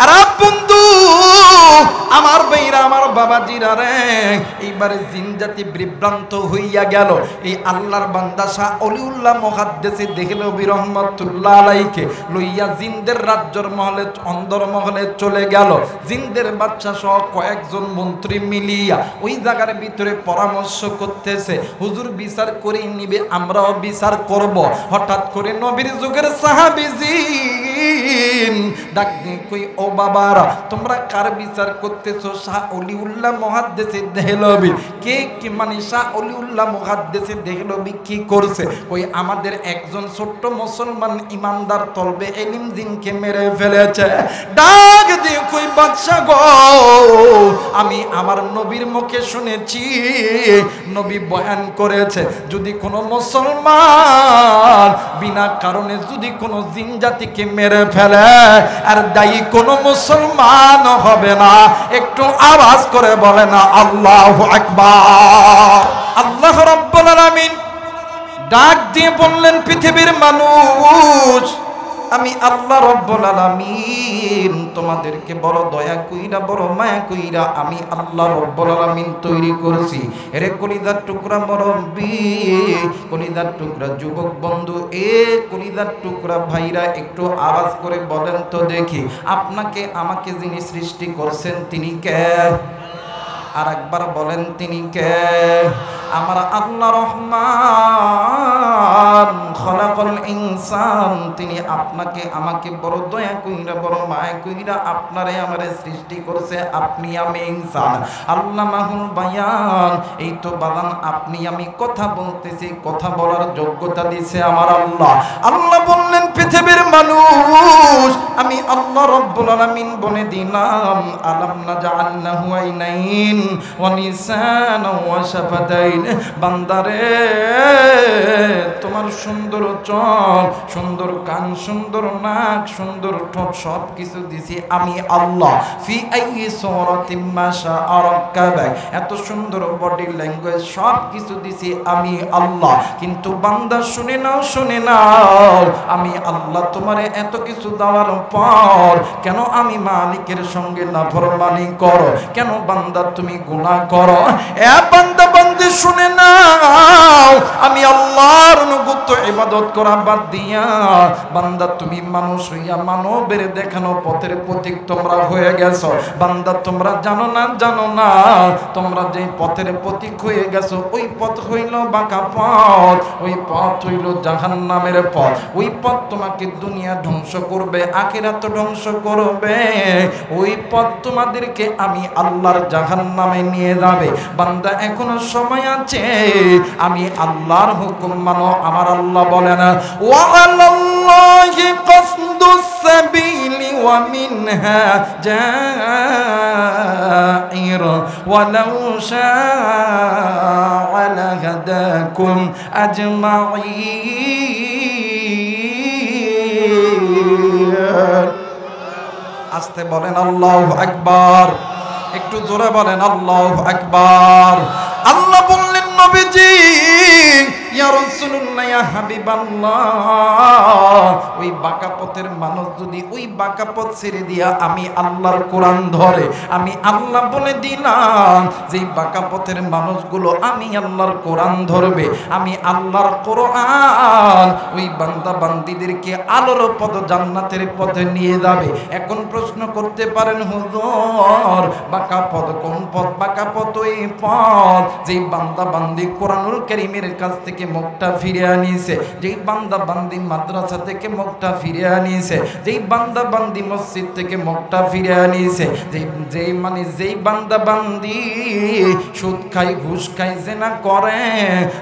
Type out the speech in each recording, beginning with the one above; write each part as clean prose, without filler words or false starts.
আর বন্ধু আমার ভাইরা, আমার বাবাজিরা রে, এইবারে জিন জাতি বিভ্রান্ত হইয়া গেল। এই আল্লাহর বান্দা শাহ অলিউল্লাহ মুহাদ্দিস দেহলভী রহমাতুল্লাহ আলাইহি লইয়া জিনদের রাজ্যর মহলে, অন্দর মহলে চলে গেল। জিনদের বাদশা সহ কয়েকজন মন্ত্রী মিলিয়া ওই জায়গার ভিতরে পরামর্শ করতেছে, হুজুর বিচার করে নিবে, আমরাও বিচার করব। হঠাৎ করে নবীর যুগের সাহাবী জিন ডাক দিয়ে কই, ও বাবারা, তোমরা কার বিচার করতেছো? শাহ অলিউল্লাহ মুহাদ্দিস দেহলভী। কে কি মানে শাহ অলিউল্লাহ মুহাদ্দিস দেহলভী কি করছে? কই, আমাদের একজন ছোট্ট মুসলমান ইমানদার তলবে ইলম জিনকে মেরে ফেলেছে। ডাক দিয়ে কই, বাদশা গো, আমি আমার নবীর মুখে শুনেছি, নবী বয়ান করেছে, যদি কোনো মুসলমান বিনা কারণে যদি কোনো জিন জাতিকে মেরে ফেলে, আর দায়ী কোনো মুসলমান হবে না। একটু আওয়াজ করে বলে না আল্লাহু আকবার। আল্লাহ রাব্বুল আলামিন ডাক দিয়ে বললেন, পৃথিবীর মানুষ, আমি আল্লাহ রাব্বুল আলামিন তোমাদেরকে বড় দয়া কইরা, বড় মায়া কইরা আমি আল্লাহ রাব্বুল আলামিন তৈরি করছি। এরে কলিজার টুকরা মুরব্বি, কলিজার টুকরা যুবক বন্ধু, এ কলিজার টুকরা ভাইরা, একটু আওয়াজ করে বলেন তো দেখি, আপনাকে আমাকে যিনি সৃষ্টি করছেন তিনি কে? আর একবার বলেন, তিনি কে? আমার আল্লাহ রহমান খলাকাল ইনসান, তিনি আপনাকে আমাকে বড় দয়া কইরা, বড় মায়া কইরা আপনারে আমারে সৃষ্টি করছে। আপনি আমি ইনসান, আল্লামাহুল বায়ান। এই তো বাদান, আপনি আমি কথা বলতেছি, কথা বলার যোগ্যতা দিছে আমার আল্লাহ। আল্লাহ বললেন, পৃথিবীর মানুষ, আমি আল্লাহ রাব্বুল আলামিন বলে দিলাম, আলাম নাজআলনাহু আইনাইন ওয়া লিসানান ওয়া শাফাতাইন। বান্দারে, তোমার সুন্দর চোখ, সুন্দর কান, সুন্দর নাক, সুন্দর ঠোঁট, সব কিছু দিছি আমি আল্লাহ। ফি আইয়ি সূরাতিন মা শাআ রাক্কাবাক, এত সুন্দর বডি ল্যাঙ্গুয়েজ, সব কিছু দিছি আমি আল্লাহ। কিন্তু বান্দা শুনে নাও, শুনে নাও, আমি আল্লাহ তোমারে এত কিছু দেওয়ার পর কেন আমি মালিকের সঙ্গে নাফরমানি করো? কেন বান্দা তুমি গুনাহ করো? এ বান্দা, বান্দি শুনে নাও, আমি আল্লাহর অনুগত ইবাদত করা বাদ দিয়া বান্দা তুমি মানুষ হইয়া মানবের দেখানো পথের পথিক তোমরা হয়ে গেছো। বান্দা, তোমরা জানো না, জানো না, তোমরা যে পথের পথিক হয়ে গেছো, ওই পথ হইল বাঁকা পথ, ওই পথ হইল জাহান্নামের পথ। ওই পথ তোমাকে দুনিয়া ধ্বংস করবে, আখিরাত ধ্বংস করবে। ওই পথ তোমাদেরকে আমি আল্লাহর জাহান্নামে নিয়ে যাবে। বান্দা, এখনো সময় আছে, আমি আল্লাহর হুকুম মানো। আমার আল্লাহ বলেন, ওয়া আলাল্লাহি কাসদুস সাবিলি ওয়া মিনহা জাইর ওয়া লাউ শাআ লাহাদাকুম আজমাইন। আস্তে বলেন আল্লাহু আকবার, একটু জোরে বলেন আল্লাহু আকবার। আল্লাহ বললেন, নবীজি, ইয়া রাসূলুল্লাহ, ইয়া হাবিবাল্লাহ, ওই বাঁকা পথের মানুষ যদি ওই বাঁকা পথ ছেড়ে দিয়া আমি আল্লাহর কোরআন ধরে, আমি আল্লাহ বলে দিলাম যে বাঁকা পথের মানুষগুলো আমি আল্লাহর কোরআন ধরবে, আমি আল্লাহর কোরআন ওই বান্দা বান্দীদেরকে আলোর পথ, জান্নাতের পথে নিয়ে যাবে। এখন প্রশ্ন করতে পারেন, হুজুর, বাঁকা পথ কোন পথ? বাঁকা পথ ওই পথ যেই বান্দা বান্দি কোরআনুল কারীমের কাছ থেকে মুখটা ফিরে আনিছে, যেই বান্দা বান্দি মাদ্রাসা থেকে মুখটা ফিরে আনিছে, যেই বান্দা বান্দি মসজিদ থেকে মুখটা ফিরে আনিছে, যেই বান্দা বান্দি সুদ খায়, ঘুষ খায়, জিনা করে,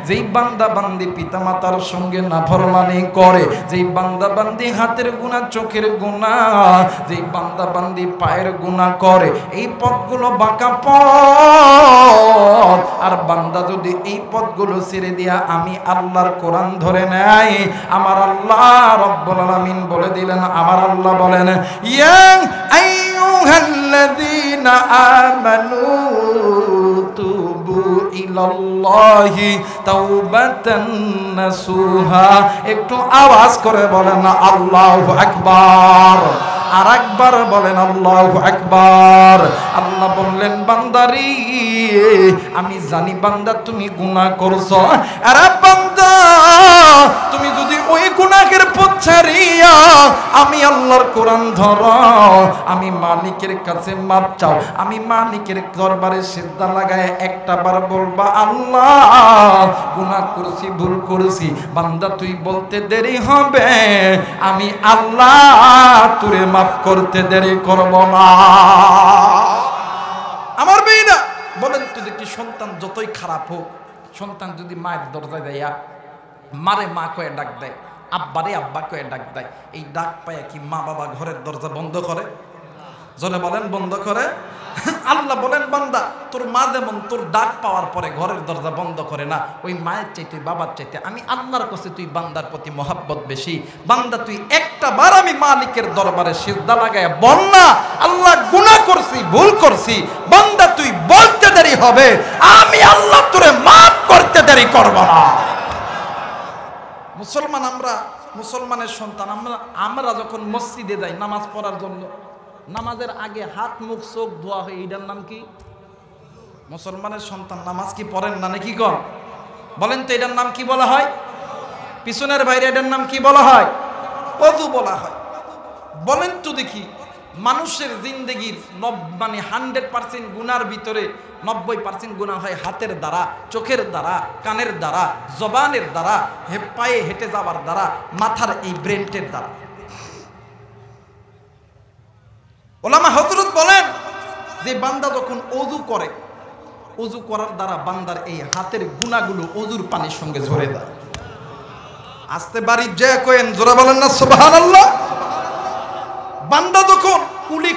যেই বান্দা বান্দি পিতামাতার সঙ্গে নাফরমানি করে, যেই বান্দা বান্দি হাতের গুনাহ, চোখের গুনাহ, যেই বান্দা বান্দি পায়ের গুনাহ করে, এই পথগুলো বাঁকা পথ। আর বান্দা যদি এই পথগুলো ছেড়ে দিয়া আমি আল্লাহর কোরআন ধরে নেয়, আমার আল্লাহ রাব্বুল আলামিন বলে দিলেন, আমার আল্লাহ বলেন, ইয়া আইয়ুহাল্লাযীনা আমানু তুবু ইলাল্লাহি তাওবাতান নাসুহা। একটু আওয়াজ করে বলেন আল্লাহু আকবার। আরেকবার বলেন আল্লাহু আকবার। আল্লাহ বললেন বান্দারি আমি জানি বান্দা তুমি গুনাহ করছো, আরে বান্দা তুমি যদি ওই গুনাহের পথ ছাড়িয়া আমি আল্লাহর কোরআন ধরো, আমি মালিকের কাছে মাপ চাও, আমি মালিকের দরবারে সিজদা লাগায় একটা বার বলবা আল্লাহ গুনাহ করছি, ভুল করেছি, বান্দা তুই বলতে দেরি হবে, আমি আল্লাহ তোরে মাফ করতে দেরি করব না। আমার মেয়েরা বলেন তো দেখি, সন্তান যতই খারাপ হোক, সন্তান যদি মায়ের দরজায় দেয়া মারে মা কয়ে ডাক দেয়, আব্বারে আব্বা কয়ে ডাক দেয়, এই ডাক পায় কি মা বাবা ঘরের দরজা বন্ধ করে? জনে বলেন বন্ধ করে? আল্লাহ বলেন বান্দা তোর মা যেমন তোর ডাক পাওয়ার পরে ঘরের দরজা বন্ধ করে না, ওই মায়ের চাইতে বাবার চাইতে আমি আল্লাহর কাছে তুই বান্দার প্রতি মহব্বত বেশি। বান্দা তুই একটা বার আমি মালিকের দরবারে সিজদা লাগায় বল না আল্লাহ গুনাহ করছি, ভুল করছি, বান্দা তুই বলতে দেরি হবে, আমি আল্লাহ তোরে মাফ করতে দেরি করব না। মুসলমান আমরা, মুসলমানের সন্তান আমরা যখন মসজিদে যাই নামাজ পড়ার জন্য, নামাজের আগে হাত মুখ চোখ ধোয়া হয়, এইটার নাম কি? মুসলমানের সন্তান নামাজ কি পড়েন না নাকি কর? বলেন তো এটার নাম কি বলা হয়? পিছনের বাইরে এটার নাম কি বলা হয়? ওযু বলা হয়। বলেন তো দেখি মানুষের জিন্দেগির 100% গুনার ভিতরে 90% গুনাহ হয় হাতের দ্বারা, চোখের দ্বারা, কানের দ্বারা, জবানের দ্বারা, পায়ে হেঁটে যাওয়ার দ্বারা, মাথার এই ব্রেনটের দ্বারা। ওলামা হযরত বলেন যে বান্দা যখন ওযু করে, ওযু করার দ্বারা বান্দার এই হাতের গুনাহগুলো ওযুর পানির সঙ্গে ঝরে যায়। আস্তে বাড়ি যে কয়েন জোরে বলেন না সুবহানাল্লাহ। বান্দা যখন কুলি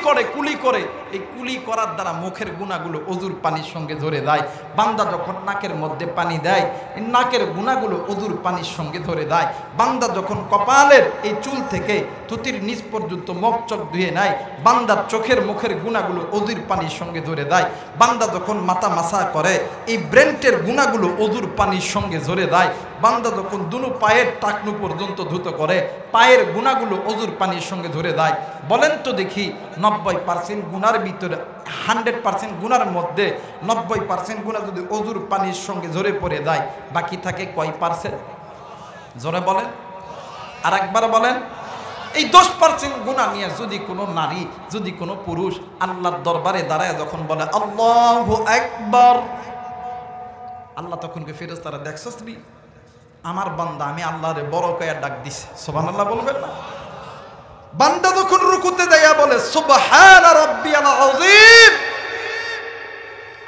করে এই কুলি করার দ্বারা মুখের গুনাহগুলো ওযুর পানির সঙ্গে ঝরে যায়। বান্দা যখন নাকের মধ্যে পানি দেয়, এই নাকের গুনাহগুলো ওযুর পানির সঙ্গে ধরে দেয়। বান্দা যখন কপালের এই চুল থেকে থুতির নিচ পর্যন্ত মুখ চোখ ধুয়ে নেয়, বান্দার চোখের মুখের গুনাহগুলো ওযুর পানির সঙ্গে ধরে দেয়। বান্দা যখন মাথা মাসা করে, এই ব্রেনটের গুনাহগুলো ওযুর পানির সঙ্গে ঝরে দেয়। বান্দা যখন দুনো পায়ের টাকনু পর্যন্ত ধুত করে, পায়ের গুনাহগুলো ওযুর পানির সঙ্গে ধরে দেয়। বলেন তো দেখি 90% গুনার ভিতরে 100% গুনার মধ্যে 90% গুনাহ যদি ওযুর পানির সঙ্গে ঝরে পড়ে যায়, বাকি থাকে কয় পার্সেন্ট? জোরে বলেন, আর একবার বলেন। এই 10% গুনাহ নিয়ে যদি কোনো নারী, যদি কোনো পুরুষ আল্লাহর দরবারে দাঁড়ায় যখন বলে আল্লাহু আকবার, আল্লাহ তখন কে ফেরেশতারা দেখছস নি আমার বান্দা আমি আল্লাহরে বড় কয়ে ডাক দিছে, সুবহানাল্লাহ বলবেন না? বান্দা যখন রুকুতে যাইয়া বলে সুবহান রাব্বিয়াল আযীম,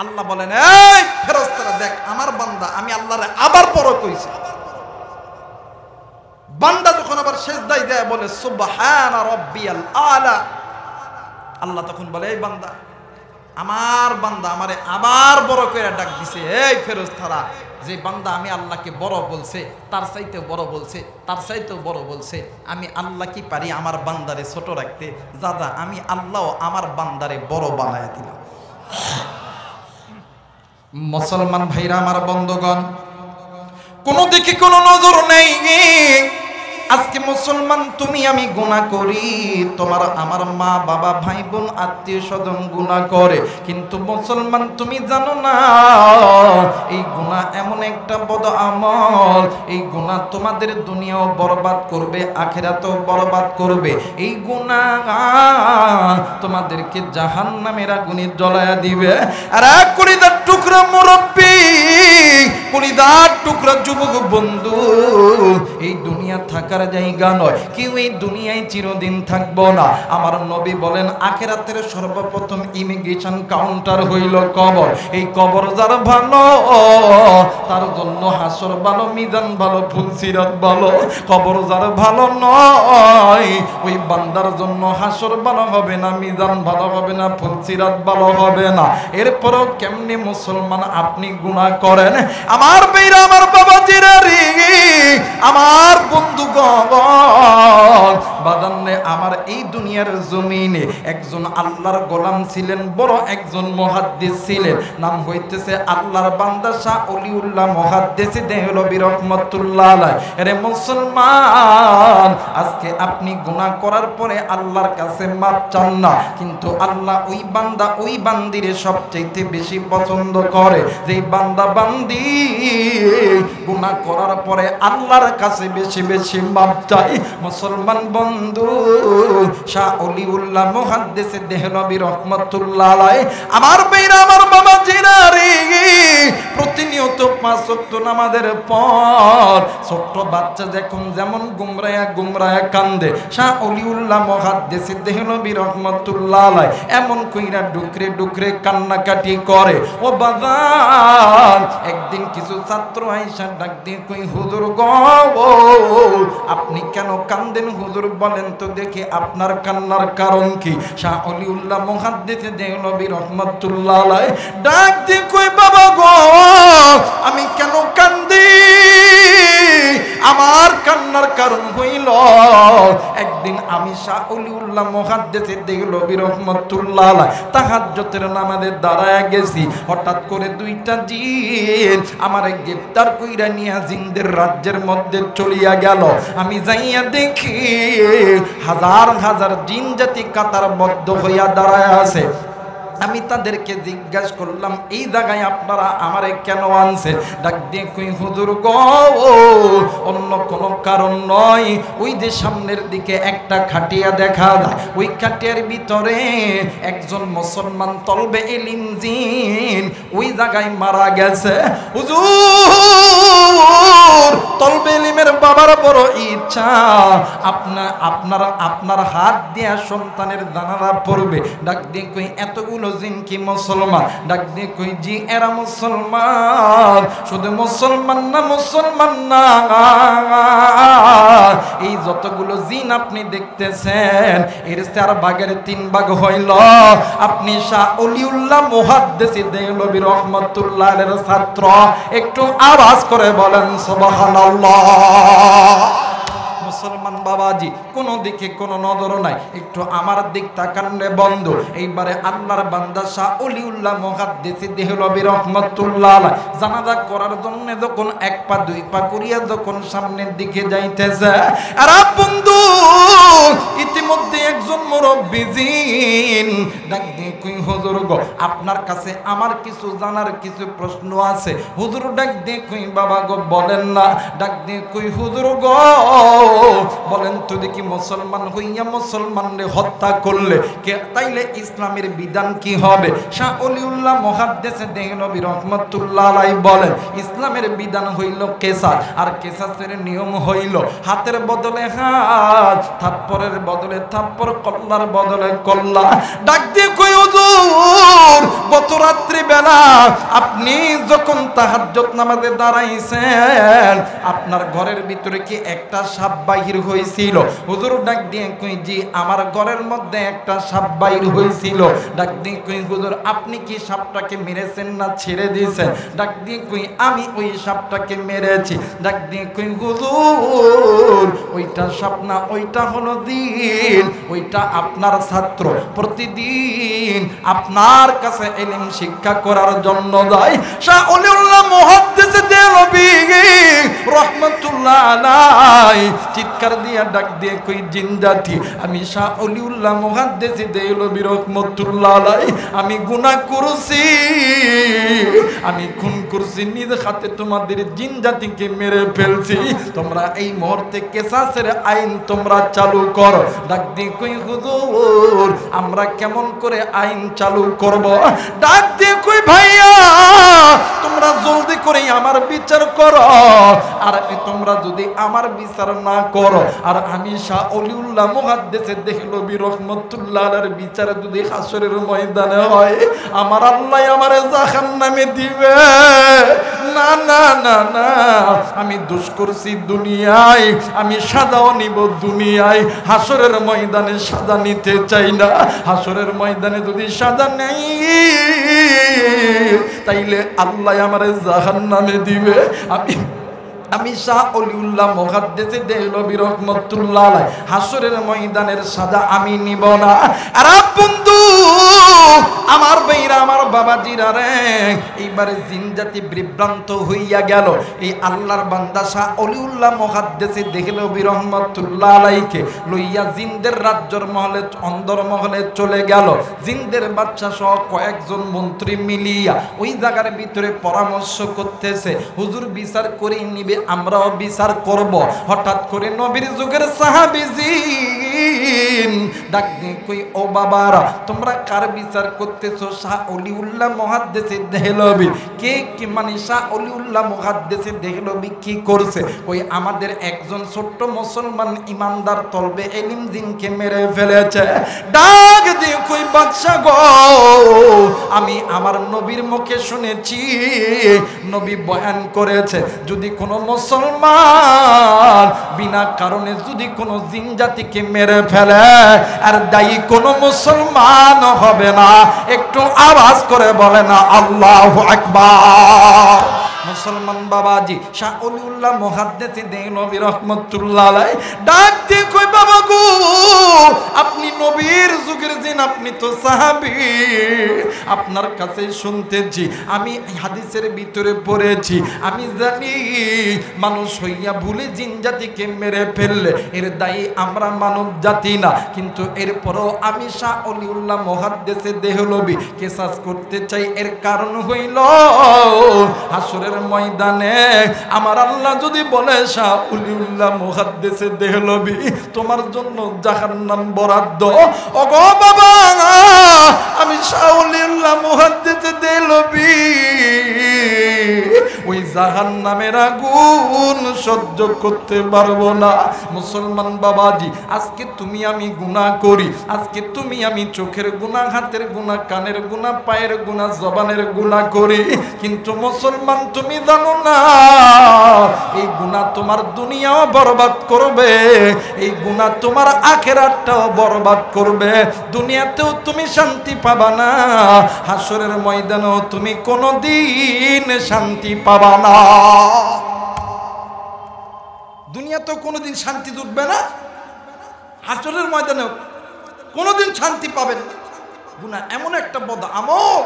আল্লাহ বলেন এই ফেরেশতারা দেখ আমার বান্দা আমি আল্লাহরে আবার বড় কইছি। বান্দা যখন আবার সিজদায় যায় বলে সুবহান রাব্বিয়াল আলা, আল্লাহ তখন বলে এই বান্দা আমার বান্দা আমারে আবার বড় করে ডাক দিছে। এই ফেরেশতারা যে বান্দা আমি আল্লাহকে বড় বলছে, তার চাইতে বড় বলছে, তার চাইতেও বড় বলছে, আমি আল্লাহ কি পারি আমার বান্দারে ছোট রাখতে? দাদা আমি আল্লাহ আমার বান্দারে বড় বানায় দিলাম। মুসলমান ভাইরা আমার বন্ধুগণ, কোন দিকে কোনো নজর নেই। আজকে মুসলমান তুমি আমি গুনাহ করি, তোমার আমার মা বাবা ভাই বোন আত্মীয় স্বজন গুনাহ করে, কিন্তু মুসলমান তুমি জানো না এই গুনাহ এমন একটা বদ আমল, এই গুনাহ তোমাদের দুনিয়াও বরবাদ করবে, আখিরাতেও বরবাদ করবে। এই গুনাহ তোমাদেরকে জাহান্নামের আগুনে জ্বলায়া দিবে। আর কলিজার টুকরা মুরব্বি, কলিজার টুকরা যুবক বন্ধু, এই দুনিয়া থাকার জায়গা নয়, কেউ এই দুনিয়ায় চিরদিন থাকবো না। আমার নবী বলেন আখিরাতের সর্বপ্রথম ইমিগ্রেশন কাউন্টার হইল কবর। এই কবর যার ভালো তার জন্য হাসর ভালো, মিজান ভালো, ফুলসিরাত ভালো। কবর যার ভালো নয় ওই বান্দার জন্য হাসর ভালো হবে না, মিজান ভালো হবে না, ফুলসিরাত ভালো হবে না। এরপরও কেমনে মুসলমান আপনি গুনাহ করেন? আমার বেরা আমার বাবা জিরারি আমার বন্ধুগণ, বাদান্নে আমার এই দুনিয়ার জমিনে একজন আল্লাহর গোলাম ছিলেন, বড় একজন মুহাদ্দিস ছিলেন, নাম হইতেছে আল্লাহর বান্দা শাহ অলিউল্লাহ মুহাদ্দিস দেহলবী রাহমাতুল্লাহ আলাইহি। আরে মুসলমান, আজকে আপনি গুনাহ করার পরে আল্লাহর কাছে মাপ চান না, কিন্তু আল্লাহ ওই বান্দা ওই বান্দিরে সবচাইতে বেশি পছন্দ করে যে বান্দা বান্দি গুনাহ করার পরে আল্লাহর কাছে বেশি বেশি মাপ চায়। মুসলমান বন্ধু, শাহ অলিউল্লাহ মুহাদ্দিস দেহলবী রাহমাতুল্লাহ আলাইহি আমার ভাইরা, আমার বাবা জিরা রে, প্রতিনিয়ত 5 ওয়াক্ত নামাজের পর ছোট্ট বাচ্চা যেমন গুমরায়া কান্দে, শাহ অলিউল্লাহ মুহাদ্দিস দেহলবী রাহমাতুল্লাহ আলাইহি এমন কইরা ডুকরে ডুকরে কান্নাকাটি করে। ও বাজান, একদিন কিছু ছাত্র আইসা ডাক দিয়ে কই, হুজুর গো, আপনি কেন কান্দেন হুজুর, বলেন তো দেখি আপনার কান্নার কারণ কি? শাহ অলিউল্লাহ মুহাদ্দিস দেহলবী রাহমাতুল্লাহ আলাইহি ডাক দিয়ে কই, বাবা গো, আমি কেন কান্দি? আমার কান্নার কারণ হইল, একদিন আমি শাহ অলিউল্লাহ মুহাদ্দিস দেহলবী রাহমাতুল্লাহ আলাইহি তাহাজ্জুদের নামাজে দাঁড়ায় গেছি, হঠাৎ করে 2টা জিন আমারে গ্রেফতার কইরা নিয়া জিনদের রাজ্যের মধ্যে চলিয়া গেল। আমি যাইয়া দেখি হাজার হাজার জিন জাতি কাতারবদ্ধ হইয়া দাঁড়ায় আছে। আমি তাদেরকে জিজ্ঞাসা করলাম, এই জায়গায় আপনারা আমারে কেন আনছে? ডাক দিয়ে কই, হুজুর গো, অন্য কোনো কারণ নয়, ওই যে সামনের দিকে একটা খাটিয়া দেখা যায়, ওই খাটিয়ার ভিতরে একজন মুসলমান তলবে ইলম জিন ওই জায়গায় মারা গেছে। হুজুর, তলবে ইলমের বাবার বড় ইচ্ছা আপনার হাত দিয়া সন্তানের জানাজা পড়বে। ডাক দিয়ে কই, এতগুলো জিন কি মুসলমান? ডাক দিয়ে কই, জি এরা মুসলমান। শুধু মুসলমান না, এই যতগুলো জিন আপনি দেখতেছেন এর 4 ভাগের 3 ভাগ হইল আপনি শাহ অলিউল্লাহ মুহাদ্দিস দেহলবী রাহমাতুল্লাহ আলাইহির ছাত্র। একটু আওয়াজ করে বলেন সুবহানাল্লাহ। মুসলমান বাবাজি, কোন দিকে কোনো নজর নাই, একটু আমার দিক তাকান রে বন্ধু। এইবারে আল্লাহর বান্দা শাহ অলিউল্লাহ মুহাদ্দিস দেহলবী রাহমাতুল্লাহ আলাইহি জানাজা করার জন্য যখন 1 পা 2 পা করিয়া যখন সামনের দিকে যাইতেছে, আর বন্ধু ইতিমধ্যে একজন মুরব্বি জিন ডাক দিয়ে কই, হুজুর গো, আপনার কাছে আমার কিছু জানার কিছু প্রশ্ন আছে। হুজুর ডাক দিয়ে কই, বাবা গো বলেন না। ডাক দিয়ে কই, হুজুর গো, বলেন তো দেখি, মুসলমান হইয়া মুসলমানরে হত্যা করলে তাইলে ইসলামের বিধান কি হবে? শাহ অলিউল্লাহ মুহাদ্দিস দেহলবী রাহমাতুল্লাহ আলাইহি বলেন, ইসলামের বিধান হইল কিসাস, আর কিসাসের নিয়ম হইল হাতের বদলে হাত, থাপ্পড়ের বদলে থাপ্পড়, কল্লার বদলে কল্লা। ডাক দিয়ে কই, হুজুর, গত রাত্রি বেলা আপনি যখন তাহাজ্জুদ নামাজে দাঁড়াইছেন, আপনার ঘরের ভিতরে কি একটা সাপ বাহির হয়েছিল? হুজুর ডাক দিয়ে কই, জি আমার ঘরের মধ্যে একটা সাপ বাহির হয়েছিল। ডাক দিয়ে কই, হুজুর আপনি কি সাপটাকে মেরেছেন না ছেড়ে দিয়েছেন? ডাক দিয়ে কই, আমি ওই সাপটাকে মেরেছি। ডাক দিয়ে কই, হুজুর ওইটা সাপ না, ওইটা হলো দিন, ওইটা আপনার ছাত্র প্রতিদিন আপনার কাছে ইলম শিক্ষা করার জন্য যায়। শাহ অলিউল্লাহ মুহাদ্দিস দেহলবী রাহমাতুল্লাহ আলাইহি চিৎকার দিয়া ডাক দিয়ে কই, জিন জাতি, আমি শাহ অলিউল্লাহ মুহাদ্দিস দেহলবী রাহমাতুল্লাহ আলাইহি আমি গুনাহ করছি, আমি খুন করছি, নিজ হাতে তোমাদের জিন জাতিকে মেরে ফেলছি। তোমরা এই মুহূর্তে কিসাসের আইন তোমরা চালু করো। ডাক দিয়ে কই, হুজুর আমরা কেমন করে আইন চালু করব? ডাক দিয়ে কই, ভাইয়া তোমরা জলদি করে আমার বিচার করো, আর তোমরা যদি আমার বিচার না করো, আর আমি শাহ অলিউল্লাহ মুহাদ্দিস দেহলবী রাহমাতুল্লাহ আলাইহির বিচার যদি হাসরের ময়দানে হয়, আমার আল্লাহ আমারে জাহান্নামে দিবে। না না না না, আমি দোষ করছি দুনিয়ায়, আমি সাজাও নিব দুনিয়ায়, হাসরের ময়দানে সাজা নিতে চাই না। হাসরের ময়দানে যদি সাজা নেই তাইলে আল্লাহ আমারে জাহান্নামে দিবে। আমি শাহ অলিউল্লাহ মুহাদ্দিস দেহলভী রাহমাতুল্লাহ আলাইহি হাসরের ময়দানের সাজা আমি নিব না। আর বন্ধু আমার ভাইরা আমার বাবাজিরা রে, এইবারে জিন জাতি বিভ্রান্ত হইয়া গেল। এই আল্লাহর বান্দা শাহ অলিউল্লাহ মুহাদ্দিস দেহলভী রাহমাতুল্লাহ আলাইহিকে লইয়া জিনদের রাজ্যর মহলে অন্দর মহলে চলে গেল। জিনদের বাদশা সহ কয়েকজন মন্ত্রী মিলিয়া ওই জায়গার ভিতরে পরামর্শ করতেছে, হুজুর বিচার করে নিবে, আমরাও বিচার করব। হঠাৎ করে নবীর যুগের সাহাবীজিন ডাক দিয়ে কই, ও বাবারা তোমরা কার বিচার করতেছো? শাহ অলিউল্লাহ মুহাদ্দিস দেহলভী। কে কি মানে শাহ অলিউল্লাহ মুহাদ্দিস দেহলভী কি করছে? কই আমাদের একজন ছোট্ট মুসলমান ইমানদার তলবে এলিম জিনকে মেরে ফেলেছে। ডাক দিয়ে কই, বাদশা গো, আমি আমার নবীর মুখে শুনেছি, নবী বয়ান করেছে যদি কোনো মুসলমান বিনা কারণে যদি কোনো জিন জাতিকে মেরে ফেলে আর দায়ী কোনো মুসলমান হবে না। একটু আওয়াজ করে বলে না আল্লাহু আকবার। মুসলমান বাবাজি শাহ অলিউল্লাহ মুহাদ্দিস দেহলভী রাহমাতুল্লাহ আলাইহি ডাক দিয়ে কই, বাবা গো, আপনি নবীর যুগের জিন, আপনি তো সাহাবী, আপনার কাছে শুনতেছি, আমি হাদিসের ভিতরে পড়েছি, আমি জানি মানুষ হইয়া ভুলে জিন জাতিকে মেরে ফেললে এর দায়ী আমরা মানব জাতি না। কিন্তু এরপরও আমি শাহ অলিউল্লাহ মুহাদ্দিস দেহলভী কেসাস করতে চাই। এর কারণ হইল হাসরের ময়দানে আমার আল্লাহ যদি বলে, শাহ অলিউল্লাহ মুহাদ্দিস দেহলভী তোমার জন্য জাহান্নাম বরাদ্দ। ওগো বাবা, আমি শাহ অলিউল্লাহ মুহাদ্দিস দেহলভী ওই জাহান্নামের আগুন সহ্য করতে পারবো না। মুসলমান বাবাজি, আজকে তুমি আমি গুনাহ করি, আজকে তুমি আমি চোখের গুনাহ, হাতের গুনাহ, কানের গুনাহ, পায়ের গুনাহ, জবানের গুনাহ করি, কিন্তু মুসলমান তুমি জানো না এই গুনাহ তোমার দুনিয়াও বরবাদ করবে, এই গুনাহ তোমার আখিরাতটাও বরবাদ করবে। দুনিয়াতেও তুমি শান্তি পাবা না, হাসরের ময়দানেও তুমি কোনোদিন শান্তি পাবা না। দুনিয়াতেও কোনোদিন শান্তি জুটবে না, হাসরের ময়দানেও কোনোদিন শান্তি পাবেন না। গুনাহ এমন একটা বদ আমল,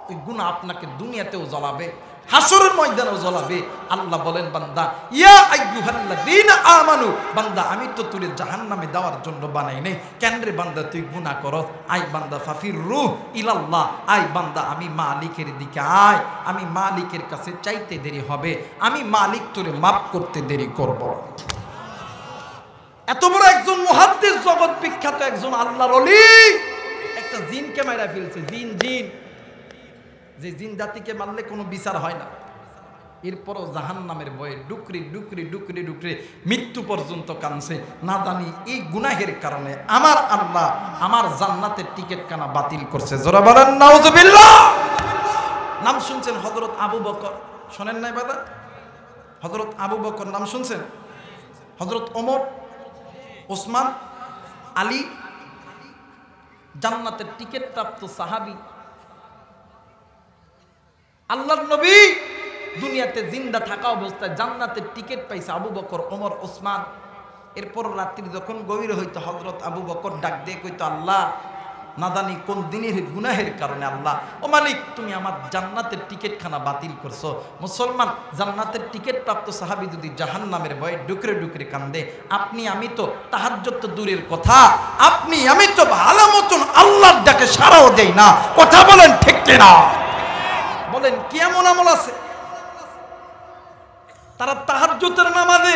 ওই গুনাহ আপনাকে দুনিয়াতেও জ্বালাবে, হাসরের ময়দানেও জ্বালাবে। আল্লাহ বলেন, বান্দা ইয়া আইয়ুহাল্লাযীনা আমানু, বান্দা আমি তো তোরে জাহান্নামে দেওয়ার জন্য বানাই নাই। কেন রে বান্দা তুই গুনাহ করস? আই বান্দা ফাফিরু ইলাল্লাহ, আই বান্দা আমি মালিকের দিকে আয়, আমি মালিকের কাছে চাইতে দেরি হবে, আমি মালিক তোরে মাফ করতে দেরি করব। এত বড় একজন মুহাদ্দিস, জগৎ বিখ্যাত একজন আল্লাহর ওলি, একটা জিনকে মাইরা ফেলছে। জিন যে জিন জাতিকে মারলে কোনো বিচার হয় না, এরপরও জাহান্নামের ভয়ে ডুকরি ডুকরি ডুকরি ডুকরি মৃত্যু পর্যন্ত কাঁদছে। না জানি এই গুনাহের কারণে আমার আল্লাহ আমার জান্নাতের টিকিট কানা বাতিল করছে। জোরে বলেন নাউজুবিল্লাহ। নাম শুনছেন হযরত আবু বকর, শোনেন নাই বাবা? হযরত আবু বকর নাম শুনছেন? হযরত ওমর, ওসমান, আলী, জান্নাতের টিকিট প্রাপ্ত সাহাবী। আল্লাহর নবী দুনিয়াতে জিন্দা থাকা অবস্থায় জান্নাতের টিকিট পাইছে আবু বকর, ওমর, ওসমান। এরপর রাত্রি যখন গভীর হইতো হযরত আবু বকর ডাক দিয়ে কইতো, আল্লাহ না জানি কোন দিনের গুনাহের কারণে আল্লাহ ও মালিক তুমি আমার জান্নাতের টিকিট খানা বাতিল করছো। মুসলমান, জান্নাতের টিকিট প্রাপ্ত সাহাবী যদি জাহান্নামের ভয়ে ডুকরে ডুকরে কান্দে, আপনি আমি তো তাহাজ্জুদ তো দূরের কথা, আপনি আমি তো ভালো মতন আল্লাহর ডাকে সাড়াও দেই না। কথা বলেন ঠিক কিনা? বলেন কি এমন আমল আছে? তারা তাহাজ্জুদের নামাজে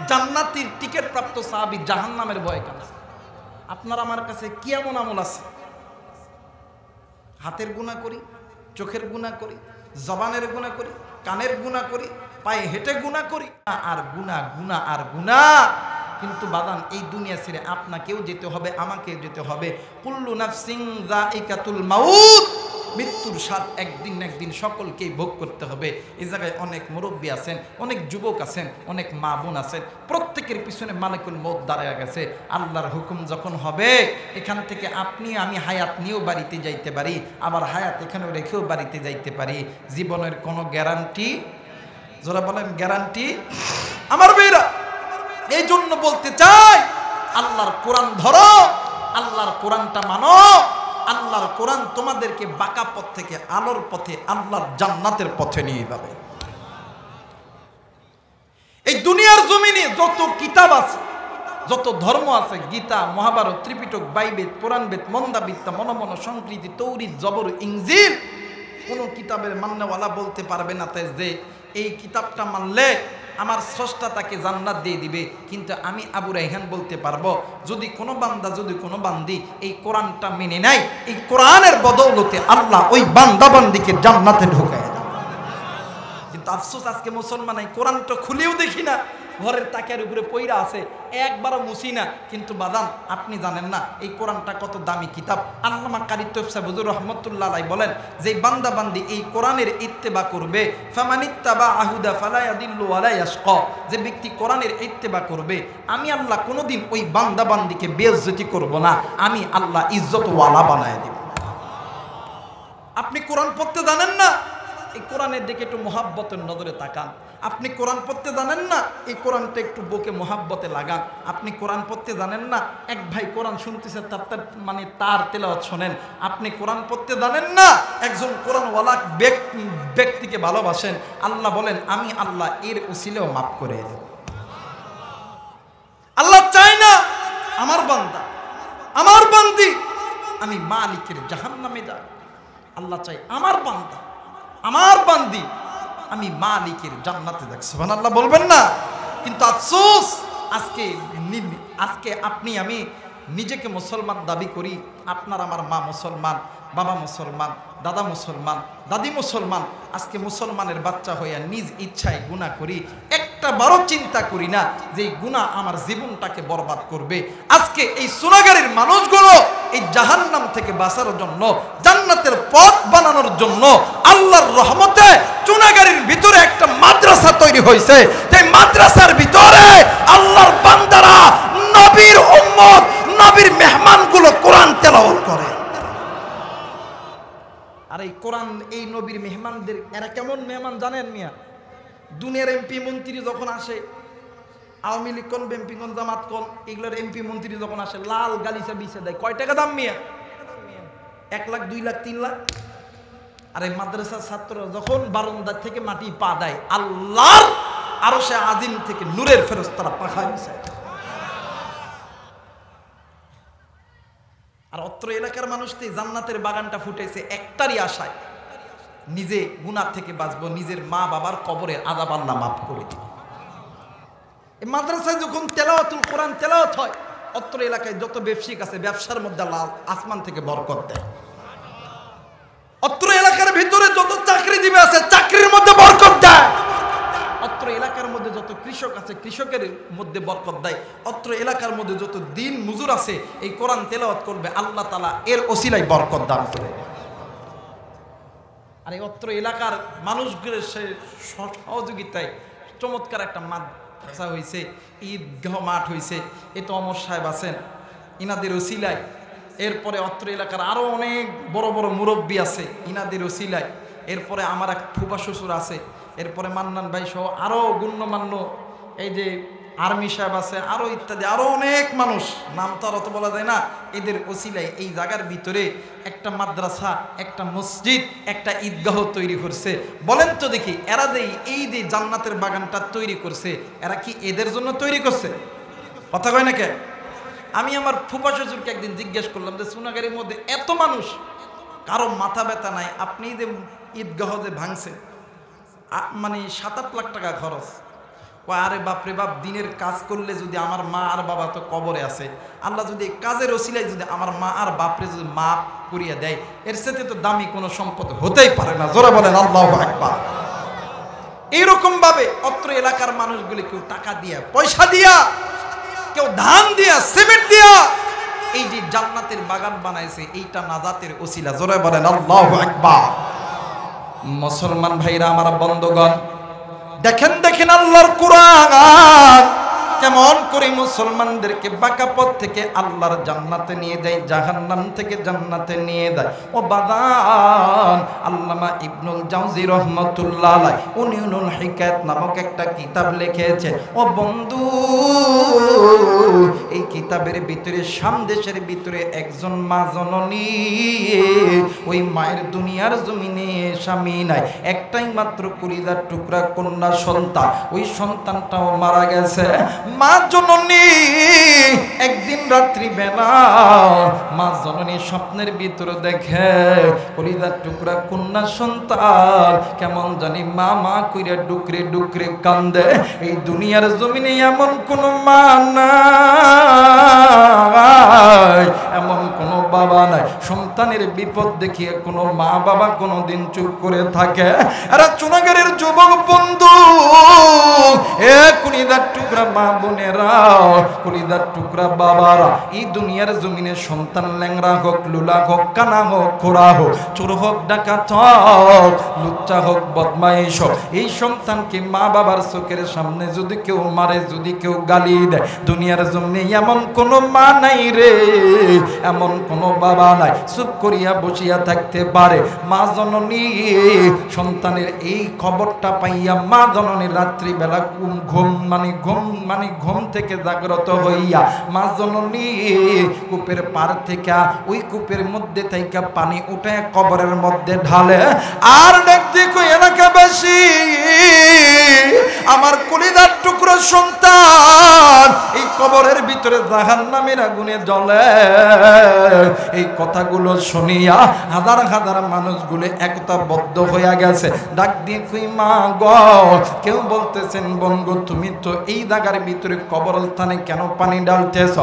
জান্নাতের টিকিট প্রাপ্ত সাহাবী জাহান্নামের ভয়ে কাঁদছে। আপনার আমার কাছে কি এমন আমল আছে? হাতের গুনাহ করি, চোখের গুনাহ করি, জবানের গুনাহ করি, কানের গুনাহ করি, পায়ে হেঁটে গুনাহ করি, আর গুনাহ গুনাহ আর গুনাহ। কিন্তু বাদান এই দুনিয়া ছেড়ে আপনাকেও যেতে হবে, আমাকেও যেতে হবে। কুল্লু নাফসিন যায়িকাতুল মাউত, মৃত্যুর স্বাদ একদিন না একদিন সকলকেই ভোগ করতে হবে। এই জায়গায় অনেক মুরব্বী আছেন, অনেক যুবক আছেন, অনেক মা বোন আছেন, প্রত্যেকের পিছনে মালিকুল মউত দাঁড়ায় গেছে। আল্লাহর হুকুম যখন হবে এখান থেকে আপনি আমি হায়াত নিয়েও বাড়িতে যাইতে পারি, আবার হায়াত এখানেও রেখেও বাড়িতে যাইতে পারি। জীবনের কোনো গ্যারান্টি যারা বলেন গ্যারান্টি। আমার ভাইরা, এই জন্য বলতে চাই, আল্লাহর কোরআন ধরো, আল্লাহর কোরআনটা মানো। আল্লাহর কোরআন তোমাদেরকে বাঁকা পথ থেকে আলোর পথে, আল্লাহর জান্নাতের পথে নিয়ে যাবে। এই দুনিয়ার জমিনে যত কিতাব আছে, যত ধর্ম আছে, গীতা, মহাভারত, ত্রিপিটক, বাইবেল, পুরাণ বেদ, মন্দাবিদ্যা, মনমন, সংস্কৃতি, তৌরিত, জবর, ইনজিল, কোন কিতাবের মান্যওয়ালা বলতে পারবে না যে এই কিতাবটা মানলে আমার স্রষ্টা তাকে জান্নাত দিয়ে দিবে। কিন্তু আমি আবু রায়হান বলতে পারবো, যদি কোনো বান্দা, যদি কোনো বান্দি এই কোরআনটা মেনে নেয়, এই কোরআনের বদৌলতে আল্লাহ ওই বান্দা বান্দিকে জান্নাতে ঢোকায় দেয়। কিন্তু আফসোস, আজকে মুসলমান এই কোরআনটা খুলেও দেখি না, ঘরের তাকের উপরে পইরা আছে, একবারও মুছি না। কিন্তু বাদাম, আপনি জানেন না এই কোরআনটা কত দামি কিতাব। আল্লামা কারি তফসির হুজুর রাহমাতুল্লাহ আলাইহি বলেন, যে বান্দা বান্দি এই কোরআনের ইত্তেবা করবে, ফামানিত্তাবা আহুদা ফালা ইয়াদিল্লু ওয়ালা ইয়াশকা, যে ব্যক্তি কোরআনের ইত্তেবা করবে, আমি আল্লাহ কোনোদিন ওই বান্দা বান্দিকে বেইজ্জতি করব না, আমি আল্লাহ ইজ্জতওয়ালা বানায় দেব। আপনি কোরআন পড়তে জানেন না, এই কোরআনের দিকে একটু মহাব্বতের নজরে তাকান। আপনি কোরআন পড়তে জানেন না, এই কোরআনটা একটু বুকে মহাব্বতে লাগান। আপনি কোরআন পড়তে জানেন না, এক ভাই কোরআন শুনতেছে, তার তেলাওয়াত শোনেন। আপনি কোরআন পড়তে জানেন না, একজন কোরআনওয়ালা ব্যক্তিকে ভালোবাসেন, আল্লাহ বলেন আমি আল্লাহ এর উসিলেও মাফ করে দেব। আল্লাহ চায় না আমার বান্দা, আমার বান্দি আমি মালিকের জাহান্নামে যাই। আল্লাহ চাই আমার বান্দা, আমার বান্দি আমি মালিকের জান্নাতে যাক। সুবহানাল্লাহ বলবেন না? কিন্তু আফসোস, আজকে আপনি আমি নিজেকে মুসলমান দাবি করি, আপনার আমার মা মুসলমান, বাবা মুসলমান, দাদা মুসলমান, দাদি মুসলমান। আজকে মুসলমানের বাচ্চা হইয়া নিজ ইচ্ছায় গুনাহ করি, একটা বারো চিন্তা করি না যে গুনাহ আমার জীবনটাকে বরবাদ করবে। আজকে এই সুরাগারের মানুষগুলো এই জাহান্নাম থেকে বাঁচার জন্য, জান্নাতের পথ বানানোর জন্য আল্লাহর রহমতে চুনাগাড়ির ভিতরে একটা মাদ্রাসা তৈরি হয়েছে। এই মাদ্রাসার ভিতরে আল্লাহর বান্দারা, নবীর উম্মত, নবীর মেহমানগুলো কোরআন তেলাওয়াত করে। আর এই কোরআন, এই নবীর মেহমানদের, এরা কেমন মেহমান জানেন মিয়া? দুনিয়ার এমপি মন্ত্রী যখন আসে, আওয়ামী লীগ কোন, বিএনপি কোন, জামাত কোন, এগুলোর এমপি মন্ত্রী যখন আসে, লাল গালিচা বিছে দেয়। কয় টাকা দাম মিয়া? 1 লাখ, 2 লাখ, 3 লাখ। আর এই মাদ্রাসার ছাত্ররা যখন বারান্দা থেকে মাটি পা দেয়, আল্লাহর আরশে আজিম থেকে নূরের ফেরেশতারা পাখা বিছায়। আর অত্র এলাকার মানুষটি জান্নাতের বাগানটা ফুটেছে একটারই আশায়, নিজে গুনাহ থেকে বাঁচবো, নিজের মা বাবার কবরের আযাব আল্লাহ মাফ করে দিবে। এই মাদ্রাসায় যখন তেলাওয়াতুল কোরআন তেলাওয়াত হয়, অত্র এলাকায় যত ব্যবসায়িক আছে, ব্যবসার মধ্যে আল্লাহ আসমান থেকে বরকত দেয়। অত্র এলাকার ভিতরে যত চাকরিজীবী আছে, চাকরির মধ্যে বরকত দেয়। অত্র এলাকার মধ্যে যত কৃষক আছে, কৃষকের মধ্যে বরকত দেয়। অত্র এলাকার মধ্যে যত দিন মজুর আছে, এই কোরআন তেলাওয়াত করবে, আল্লাহ তাআলা এর ওসিলায় বরকত দান করে। আর এই অত্র এলাকার মানুষগুলোর সহযোগিতায় চমৎকার একটা মাদ্রাসা হয়েছে, ঈদগাহ মাঠ হয়েছে। এ তো অমর সাহেব আছেন, ইনাদের ওসিলায়। এরপরে অত্র এলাকার আরো অনেক বড় বড় মুরব্বী আছে, ইনাদের ওসিলায়। এরপরে আমার এক ফুফা শ্বশুর আছে, এরপরে মান্নান ভাই সহ আরো গণ্যমান্য এই যে আর্মি সাহেব আছে, আরো ইত্যাদি আরো অনেক মানুষ, নাম তো আর অত বলা যায় না। এদের ওসিলায় এই জায়গার ভিতরে একটা মাদ্রাসা, একটা মসজিদ, একটা ঈদগাহ তৈরি করছে। বলেন তো দেখি, এরা যে এই যে জান্নাতের বাগানটা তৈরি করছে, এরা কি এদের জন্য তৈরি করছে? কথা কয় না কে? আমি আমার ফুফা শ্বশুরকে একদিন জিজ্ঞেস করলাম যে সোনাগাড়ির মধ্যে এত মানুষ, কারো মাথা ব্যথা নাই, আপনি যে ঈদগাহ যে ভাঙছে, মানে 7-8 লাখ টাকা খরচ। আরে বাপরে বাপ, দিনের কাজ করলে যদি আমার মা আর বাবা তো কবরে আছে, আল্লাহ যদি কাজের ওসিলায় যদি আমার মা আর বাপরে যদি মাফ করিয়া দেয়, এর সাথে তো দামি কোনো সম্পদ হতেই পারে না। জোরে বলেন আল্লাহু আকবার। এইরকম ভাবে অত্র এলাকার মানুষগুলি কেউ টাকা দিয়া, পয়সা দিয়া, কেউ ধান দিয়া, সিমেন্ট দিয়া এই যে জান্নাতের বাগান বানাইছে, এইটা নাজাতের ওসিলা। জোরে বলেন আল্লাহু আকবার। মুসলমান ভাইরা আমার, বন্ধুগণ, দেখেন দেখেন আল্লাহর কোরআন কেমন করে মুসলমানদেরকে বাঁকা পথ থেকে আল্লাহর জান্নাতে নিয়ে যায়, জাহান্নাম থেকে জান্নাতে নিয়ে যায়। ও বাদান, আল্লামা ইবনুল জাওজি রহমাতুল্লাহ আলাইহি উনিউনুল হিকায়াত নামক একটা কিতাব লিখেছে। ও বন্ধু, এই কিতাবের ভিতরে সামদেশের ভিতরে একজন মা জননী, ওই মায়ের দুনিয়ার জমিনে স্বামী নাই, একটাই মাত্র কলিজার টুকরা কন্যা সন্তান, ওই সন্তানটাও মারা গেছে। মা জননী একদিন রাত্রি বেলা মা জননী স্বপ্নের ভিতরে দেখে কলিজার টুকরা কন্যা সন্তান কেমন জানি মা মা কইরা ডুকরে ডুকরে কান্দে। এই দুনিয়ার জমিনে এমন কোন মা নাই, এমন কোন বাবা নাই, সন্তানের বিপদ দেখিয়ে কোন মা বাবা কোনদিন চুপ করে থাকে। এরা চুনাগারের যুবক বন্ধু, এ কলিজার টুকরা মা বোনেরা, কলিজার টুকরা বাবারা, এই দুনিয়ার জমিনে সন্তান ল্যাংরা হোক, লুলা হোক, কানা হোক, খোড়া হোক, চোর হোক, ডাকাত হোক, লুচ্চা হোক, বদমাইশ হোক, এই সন্তানকে মা বাবার চোখের সামনে যদি কেউ মারে, যদি কেউ গালি দেয়, দুনিয়ার জমিনে এমন কোন মা নাই রে, এমন কোন বাবা নাই চুপ করিয়া বসিয়া থাকতে পারে। মা জননী সন্তানের এই খবরটা পাইয়া মা জননী রাত্রিবেলা ঘুম থেকে জাগ্রত হইয়া মা জননী কূপের পার থেকে ওই কূপের মধ্যে থেকে পানি উঠে কবরের মধ্যে ঢালে আর দেখতে কই এলাকাবাসী, আমার কলিজার টুকরো সন্তান এই কবরের ভিতরে জাহান্নামের আগুনে জ্বলে। এই কথাগুলো শুনিয়া হাজার হাজার মানুষগুলো একতাবদ্ধ হইয়া গেছে। ডাক দিয়ে কই মা গো, কেউ বলতেছেন বোন গো, তুমি তো এই জায়গার ভিতরে কবরস্থানে কেন পানি ঢালতেছ?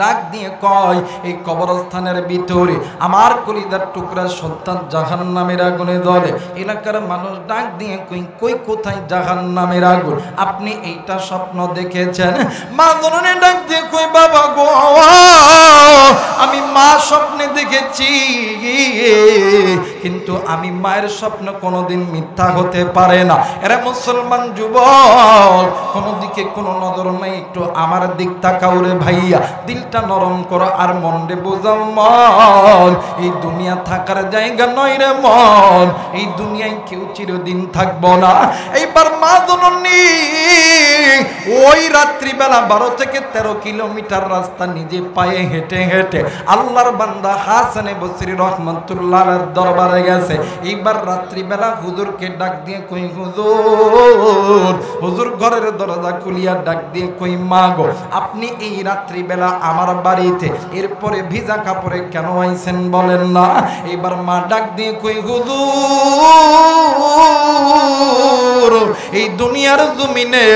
ডাক দিয়ে কয়, এই কবরস্থানের ভিতরে আমার কলিজার টুকরা সন্তান জাহান্নামের আগুনে জ্বলে। এলাকার মানুষ ডাক দিয়ে কই কই কোথায় জাহান্নামের আগুন? আপনি এইটা স্বপ্ন দেখেছেন? মা জননী ডাক দিয়ে কই বাবা গো, আমি মা স্বপ্নে দেখেছি, কিন্তু আমি মায়ের স্বপ্ন কোনোদিন মিথ্যা হতে পারে না। এরা মুসলমান যুবক, কোনো দিকে কোনো নজর নাই, একটু আমার দিক তাকাও রে ভাইয়া, দিলটা নরম করো আর মনরে বোঝাও মন, এই দুনিয়া থাকার জায়গা নয় রে মন, এই দুনিয়ায় কেউ চিরদিন থাকবো না। এইবার মা জননী ওই রাত্রিবেলা 12 থেকে 13 কিলোমিটার রাস্তা নিজে পায়ে হেঁটে হেঁটে আল্লাহর বান্দা হাসানে বসরি রহমাতুল্লাহর দরবারে গেছে। এইবার রাত্রিবেলা হুজুরকে ডাক দিয়ে কই হুজুর, হুজুর ঘরের দরজা খুলিয়া ডাক দিয়ে কই মা গো, আপনি এই রাত্রিবেলা আমার বাড়িতে এরপরে ভিজা কাপড়ে কেন আইছেন বলেন না? এইবার মা ডাক দিয়ে কই হুজুর, এই দুনিয়ার জমিনে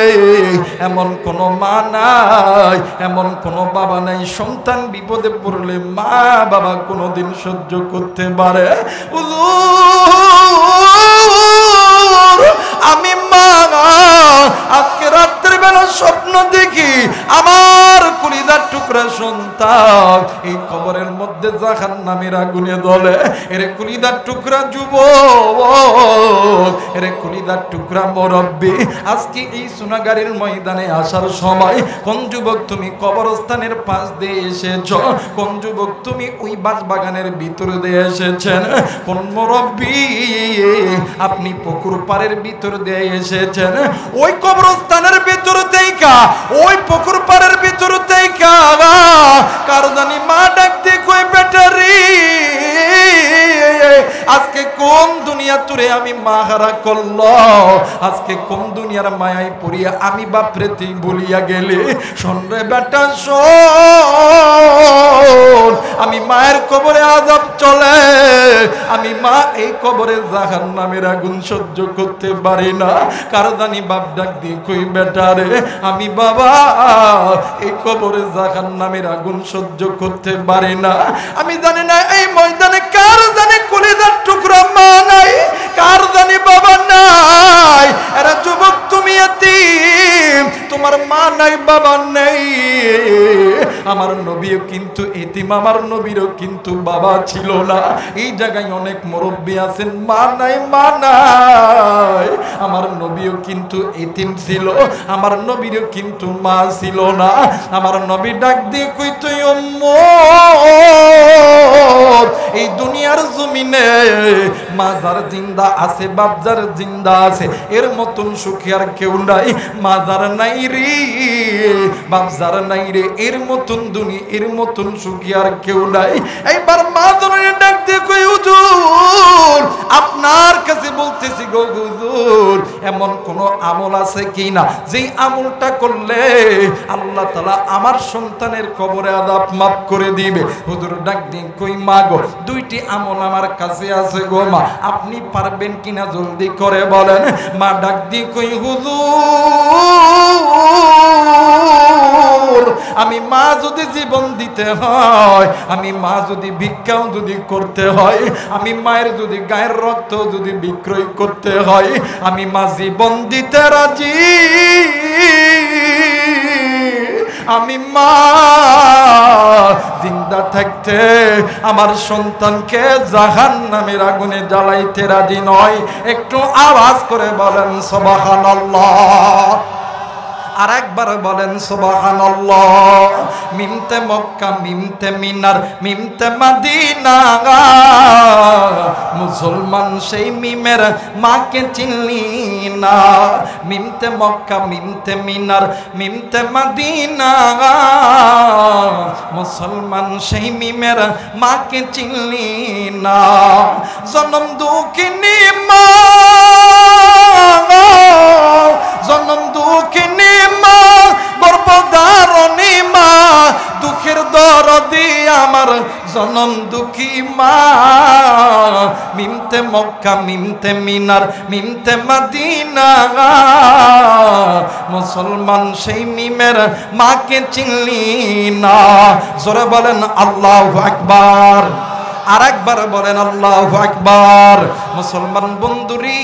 এমন কোন মা নাই, এমন কোন বাবা নাই, সন্তান বিপদে পড়লে মা বাবা কোনোদিন সহ্য করতে পারে। আমি মা আজকে রাত্রের বেলা স্বপ্ন দেখি আমার কলিজার টুকরা সন্তান এই কবরের মধ্যে জাহান্নামের আগুনে জ্বলে। এর কলিজার টুকরা যুবক, এর কলিজার টুকরা মুরব্বি, আজকে এই সোনাগাড়ির ময়দানে আসার সময় কোন যুবক তুমি কবরস্থানের পাশ দিয়ে এসেছ? কোন যুবক তুমি ওই বাগানের ভিতর দিয়ে এসেছেন? কোন মুরব্বি আপনি পুকুর পাড়ের ভিতর দিয়ে এসেছেন? ওই কবরস্থানের ভিতর থেকে, ওই পুকুর পাড়ের ভিতর থেকে কার জানি মা ডাক দিয়ে কই ব্যাটারি, আজকে কোন দুনিয়া তুরে আমি মা হারা করল, আজকে কোন দুনিয়ার মায়ায় পড়িয়া আমি বাপরে তুই বলিয়া গেলে। শোন রে বেটা শোন, আমি মায়ের কবরে আযাব চলে, আমি মা এই কবরে জাহান্নামের আগুন সহ্য করতে পারি না। কার জানি বাপ ডাক দিয়ে কই বেটা রে, আমি বাবা এই কবরে জাহান্নামের আগুন সহ্য করতে পারি না। আমি জানি না এই ময়দানে কার জানি কলিজার টুকরা মা নাই, কার জানি বাবা নাই। এরা যুবক তুমি এতিম, তোমার মা নাই বাবা নেই, আমার নবীও কিন্তু এতিম, আমার নবীরও কিন্তু বাবা ছিল না। এই জায়গায় অনেক মুরব্বী আছেন, মা নাই মা নাই। আমার নবীও কিন্তু এতিম ছিল, আমার নবীরও কিন্তু মা ছিল না। আমার নবী ডাক দিয়ে কইতো উম্মত, এই দুনিয়ার জমিনে মা যার জিন্দা আছে, বাপ যার জিন্দা আছে, এর মতন সুখী আর কেউ নাই। মা যার নাই রে, বাপ যার নাই রে, এর মতন দুনিয়া, এর মতন সুখী আর কেউ নাই। এইবার মা জননী ডাক দিয়ে কই হুজুর, আপনার কাছে বলতেছি গো হুজুর, এমন কোন আমল আছে কিনা যেই আমলটা করলে আল্লাহ তাআলা আমার সন্তানের কবরে আযাব মাফ করে দিবে? হুজুর ডাক দিয়ে কই মা গো, দুইটি আমল আমার কাছে আছে গো মা, আপনি পারবেন কিনা জলদি করে বলেন। মা ডাক দিয়ে কই হুজুর, আমি মা যদি জীবন দিতে হয়, আমি মা যদি ভিক্ষাও যদি করতে হয়, আমি মায়ের যদি গায়ের রক্ত যদি বিক্রয় করতে হয়, আমি মা জীবন দিতে রাজি। আমি মা জিন্দা থাকতে আমার সন্তানকে জাহান্নামের আগুনে জ্বালাইতে রাজি নয়। একটু আওয়াজ করে বলেন সুবহানাল্লাহ। আর একবার বলেন সুবহানাল্লাহ। মিমতে মক্কা, মিমতে মিনার, মিমতে মদিনা, মুসলমান সেই মিমের মাকে চিনলি না। মিমতে মক্কা, মিমতে মিনার, মিমতে মদিনা, মুসলমান সেই মিমের মাকে চিনলি না। জনম দুঃখিনী মা, জনম দুঃখিনী মা, গর্ভধারণী মা, দুঃখের দরদি আমার জনম দুঃখী মা। মিমতে মক্কা, মিমতে মিনার, মিমতে মদিনা, মুসলমান সেই মিমের মাকে চিনলি না। জোরে বলেন আল্লাহু আকবার। আর একবার বলেন আল্লাহু আকবার। মুসলমান বন্ধুরি,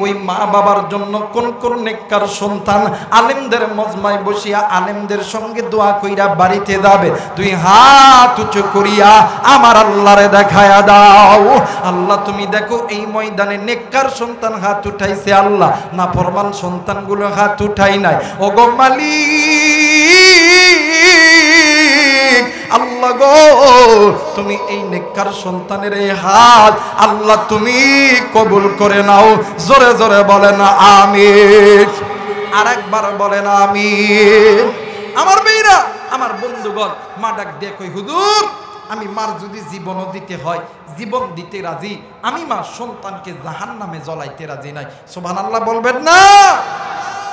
ওই মা বাবার জন্য কোন কোন নেককার সন্তান আলেমদের মজমায় বসিয়া আলেমদের সঙ্গে দোয়া কইরা বাড়িতে যাবে, দুই হাত উঁচু করিয়া আমার আল্লাহরে দেখায়া দাও। আল্লাহ তুমি দেখো এই ময়দানে নেককার সন্তান হাত উঠাইছে, আল্লাহ নাফরমান সন্তানগুলো হাত উঠাই নাই। ওগো মালিক, আল্লাহ গো, তুমি এই নেককার সন্তানের এই হাত আল্লাহ তুমি কবুল করে নাও। জোরে জোরে বলেন আমিন। আর একবার বলেন আমিন। আমার মেয়েরা, আমার বন্ধুগণ, মা ডাক দিয়ে কই হুজুর, আমি মার যদি জীবনও দিতে হয় জীবন দিতে রাজি, আমি মা সন্তানকে জাহান্নামে জ্বলাইতে রাজি নাই। সুবহানাল্লাহ বলবেন না?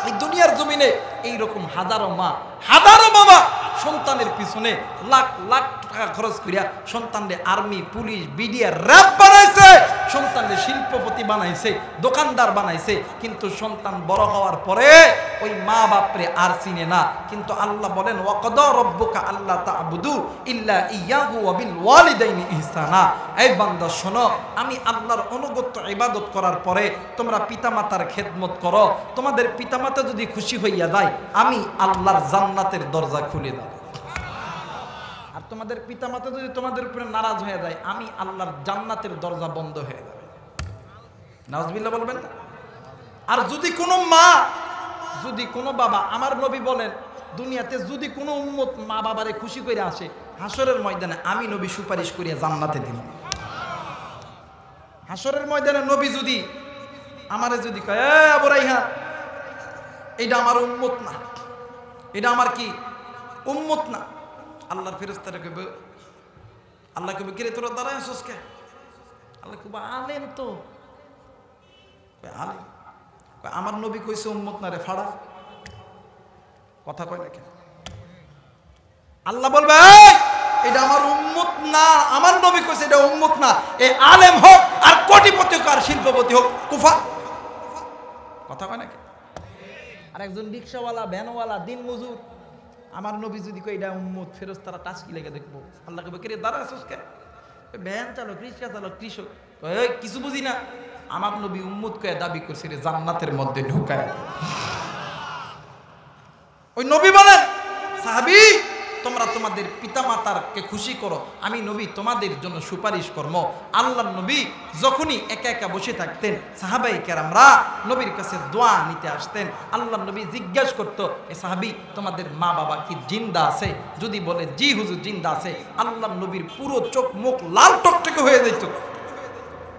এই দুনিয়ার জমিনে এইরকম হাজারো মা, হাজারো বাবা সন্তানের পিছনে লাখ লাখ টাকা খরচ করিয়া সন্তানদের আর্মি, পুলিশ, বিডিআর, র্যাব বানাইছে, সন্তানদের শিল্পপতি বানাইছে, দোকানদার বানাইছে, কিন্তু সন্তান বড় হওয়ার পরে ওই মা বাপরে আর চিনে না। কিন্তু আল্লাহ বলেন ওয়াকাদা রব্বুকা আল্লা তা'বুদু ইল্লা ইয়াহু ওয়া বিল ওয়ালিদাইনি ইহসানা। এই বান্দা শোনো, আমি আল্লাহর অনুগত্য ইবাদত করার পরে তোমরা পিতামাতার খেদমত করো। তোমাদের পিতামাতা যদি খুশি হইয়া যায়, আমি আল্লাহর জান্নাতের দরজা খুলে দাও। আর তোমাদের পিতামাতা যদি তোমাদের উপরে নারাজ হয়ে যায়, আমি আল্লাহর জান্নাতের দরজা বন্ধ হয়ে যাবে। নাউজুবিল্লাহ বলবেন না? আর যদি কোনো মা, যদি কোনো বাবা, আমার নবী বলেন দুনিয়াতে যদি কোনো উম্মত মা বাবারে খুশি করে আসে, হাসরের ময়দানে আমি নবী সুপারিশ করিয়া জান্নাতে দিব। হাসরের ময়দানে নবী যদি আমারে যদি কয়, এ আবু রাইহান, এটা আমার উম্মত না, এটা আমার কি উম্মত না, আল্লাহর ফেরেশতারা কইবে, আল্লাহ কইবে কিরে তোরা দাঁড়ায় আছিস কে? আল্লাহ কইবে আলেম তো, আলেম আমার নবী কইছে উম্মত না রে ফাড়া, কথা কয় না কেন? আল্লাহ বলবে এটা আমার উম্মত না, আমার নবী কইছে এটা উম্মত না। এই আলেম হোক আর কোটিপতি হোক আর শিল্পপতি হোক, কুফা, কথা কয় না কেন? আর একজন রিক্সাওয়ালা, ভ্যানওয়ালা, দিন মজুর, আমার নবী যদি কই এটা উম্মত, ফেরেশতারা টাচকি লেগে দেখবো। আল্লাহ কইবে কিরে দাঁড়া আছিস কে? ভ্যান চালক, রিক্সা চালক, কৃষক, কয় কিছু বুঝি না, আমার নবী উম্মত কয়ে দাবি করছে রে জান্নাতের মধ্যে ঢুকায়। ওই নবী বলেন সাহাবী তোমরা তোমাদের পিতামাতারকে খুশি করো, আমি নবী তোমাদের জন্য সুপারিশ করব। আল্লাহর নবী যখনই একা একা বসে থাকতেন, সাহাবায়ে কেরামরা নবীর কাছে দোয়া নিতে আসতেন। আল্লাহর নবী জিজ্ঞাসা করত, এ সাহাবী, তোমাদের মা বাবা কি জিন্দা আছে? যদি বলে জি হুজুর জিন্দা আছে, আল্লাহর নবীর পুরো চোখ মুখ লাল টকটকে হয়ে যেত,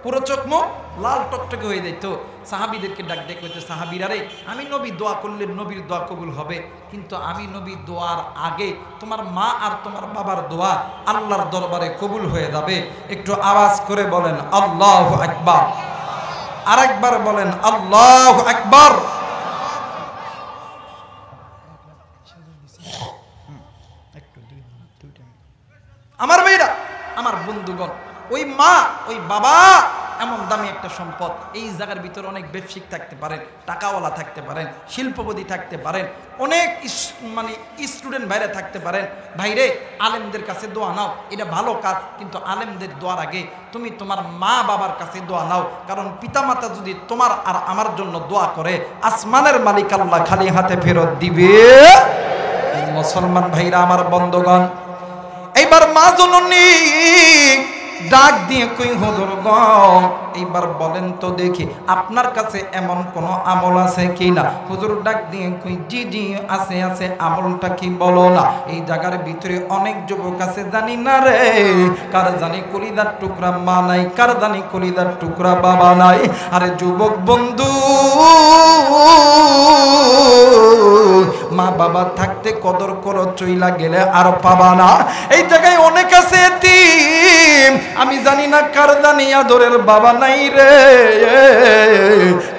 পুরো চোখ মুখ লাল টকটকে হয়ে যেত। সাহাবীদেরকে ডাক ডেকে কইতে, সাহাবীরা রে, আমি নবী দোয়া করলে নবীর দোয়া কবুল হবে, কিন্তু আমি নবী দোয়ার আগে তোমার মা আর তোমার বাবার দোয়া আল্লাহর দরবারে কবুল হয়ে যাবে। একটু আওয়াজ করে বলেন আল্লাহু আকবার। আরেকবার বলেন আল্লাহু আকবার। আমার ভাইরা, আমার বন্ধুগণ, ওই মা ওই বাবা এমন দামি একটা সম্পদ। এই জায়গার ভিতরে অনেক ব্যবসায়িক থাকতে পারেন, টাকাওয়ালা থাকতে পারেন, শিল্পপতি থাকতে পারেন, অনেক স্টুডেন্ট ভাইরা থাকতে পারেন। ভাইরে, আলেমদের কাছে দোয়া নাও, এটা ভালো কাজ, কিন্তু আলেমদের দোয়ার আগে তুমি তোমার মা বাবার কাছে দোয়া নাও। কারণ পিতামাতা যদি তোমার আর আমার জন্য দোয়া করে, আসমানের মালিক আল্লাহ খালি হাতে ফেরত দিবে। মুসলমান ভাইরা, আমার বন্ধুগণ, এইবার মা জননী ডাক দিয়ে কই, হুজুর গো, এইবার বলেন তো দেখি আপনার কাছে এমন কোন আমল আছে কিনা? হুজুর ডাক দিয়ে কই, জি জি আছে আছে। আমলটা কি বলো না? এই জায়গার ভিতরে অনেক যুবক আছে, জানি না রে, কার জানি কলিদার টুকরা মা নাই, কার জানি কলিদার টুকরা বাবা নাই। আরে যুবক বন্ধু, মা বাবা থাকতে কদর করো, চইলা গেলে আর পাবা না। এই জায়গায় অনেক আছে এতিম, আমি জানি না কার জানি আদরের বাবা নাই রে,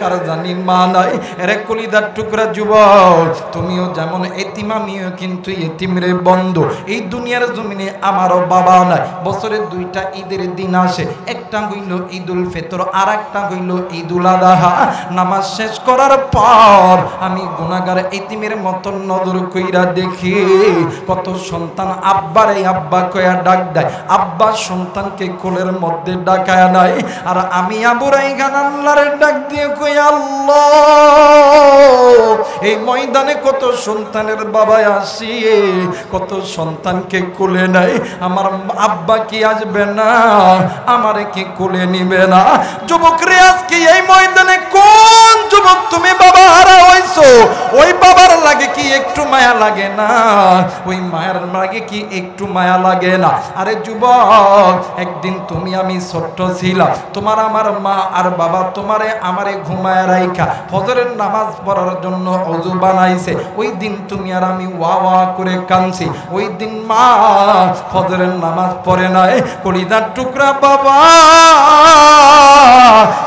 কার জানি মা নাই। এরে কলিদার টুকরা যুবক, তুমিও যেমন এতিম, আমিও কিন্তু এতিম রে বন্ধু। এই দুনিয়ার জমিনে আমারও বাবা নাই। বছরে দুইটা ঈদের দিন আসে, একটা হইল ঈদুল ফিতর, আর একটা হইল ঈদুল আযহা। নামাজ শেষ করার পর আমি গুনাহগার এতিমের মতো নজর কইরা দেখি কত সন্তান আব্বারে আব্বা কইয়া ডাক দেয়, আব্বা সন্তানকে কোলের মধ্যে ডাকায় নাই। আর আমি আবুরাই গান আল্লাহরে ডাক দিয়ে কই, আল্লাহ, এই ময়দানে কত সন্তানের বাবা আসি, কত সন্তানকে কোলে নাই, আমার আব্বা কি আসবে না? আমারে কি কোলে নিবে না? যুবক রে, আজকে এই ময়দানে কোন যুবক তুমি বাবা হারা হইছো? ওই বাবার লাগে কি একটু মায়া লাগে না? ওই মায়ের লাগে কি একটু মায়া লাগে না? আরে যুবক, একদিন তুমি আমি ছোট্ট ছিলাম, তোমার আমার মা আর বাবা তোমারে আমারে ঘুমায় রাইখা ফজরের নামাজ পড়ার জন্য ওযু বানাইছে। ওই দিন তুমি আর আমি ওয়া ওয়া করে কাঁদছি। ওই দিন মা ফজরের নামাজ পড়ে নাই। কলিজার টুকরা বাবা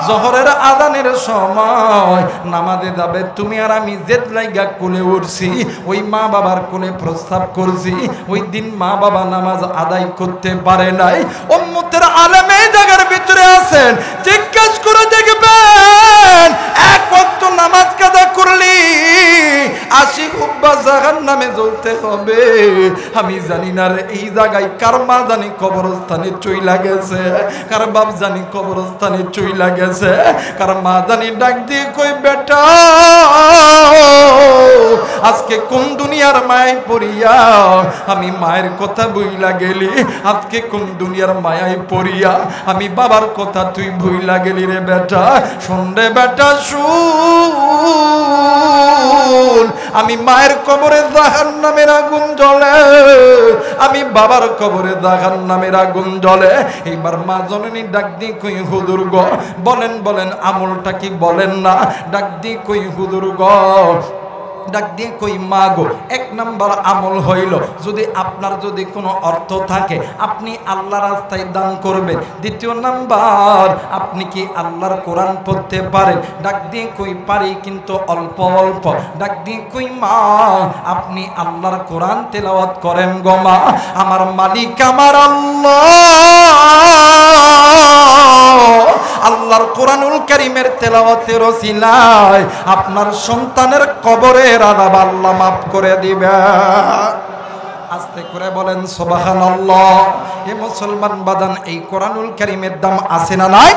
জোহরের আযানের সময় নামাজে যাবে, তুমি আর আমি জেদ লাইগা কোলে উঠছি, ওই মা বাবার কোলে প্রস্তাব করছি। ওই দিন মা বাবা নামাজ আদায় করতে পারে নাই। উম্মতের আলেম এই জায়গার ভিতরে আছেন, জিজ্ঞেস করে দেখবেন, এক ওয়াক্ত নামাজ কাজা করলি 80 হুব্বা জাহান্নামে জ্বলতে হবে। আমি জানি না রে, এই জায়গায় কার মা জানি কবরস্থানে চইলা গেছে, কার বাপ জানি কবরস্থানে চইলা গেছে, কার মা জানি ডাক দিয়ে কই, বেটা আজকে কোন দুনিয়ার মায় পড়িয়া আমি মায়ের কথা ভুইলা গেলি, আজকে কোন দুনিয়ার মায়ায় পড়িয়া আমি বাবার কথা তুই ভুইলা গেলি রে বেটা। শোন রে বেটা, শুন, আমি মায়ের কবরে জাহান্নামের আগুন জ্বলে, আমি বাবার কবরে জাহান্নামের আগুন জ্বলে। এইবার মা জননী ডাক দিয়ে কই, হুজুর গো, বলেন বলেন আমলটা কি বলেন না? ডাক দিয়ে কই, হুজুর গো, ডাক দিয়ে কই, মা গো, এক নাম্বার আমল হইল, যদি আপনার যদি কোনো অর্থ থাকে আপনি আল্লাহর রাস্তায় দান করবেন। দ্বিতীয় নাম্বার, আপনি কি আল্লাহর কোরআন পড়তে পারেন? ডাক দিয়ে কই, পারি, কিন্তু অল্প অল্প। ডাক দিয়ে কই, মা আপনি আল্লাহর কোরআন তেলাওয়াত করেন গো মা, আমার মালিক আমার আল্লাহ আল্লাহর কোরআনুল কারীমের তেলাওয়াতের ওসিলায় আপনার সন্তানের কবরের আযাব আল্লাহ মাফ করে দিবে। আস্তে করে বলেন সুবহানাল্লাহ। হে মুসলমান বাজান, এই কোরআনুল কারীমের দাম আছে না নাই?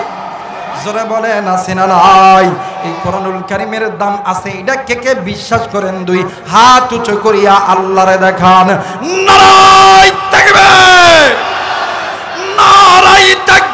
জোরে বলেন আছে না নাই? এই কোরআনুল কারীমের দাম আছে, এটা কে কে বিশ্বাস করেন? দুই হাত উঁচু করিয়া আল্লাহরে দেখান। নারায়ে তাকবীর, নারায়ে তাকবীর।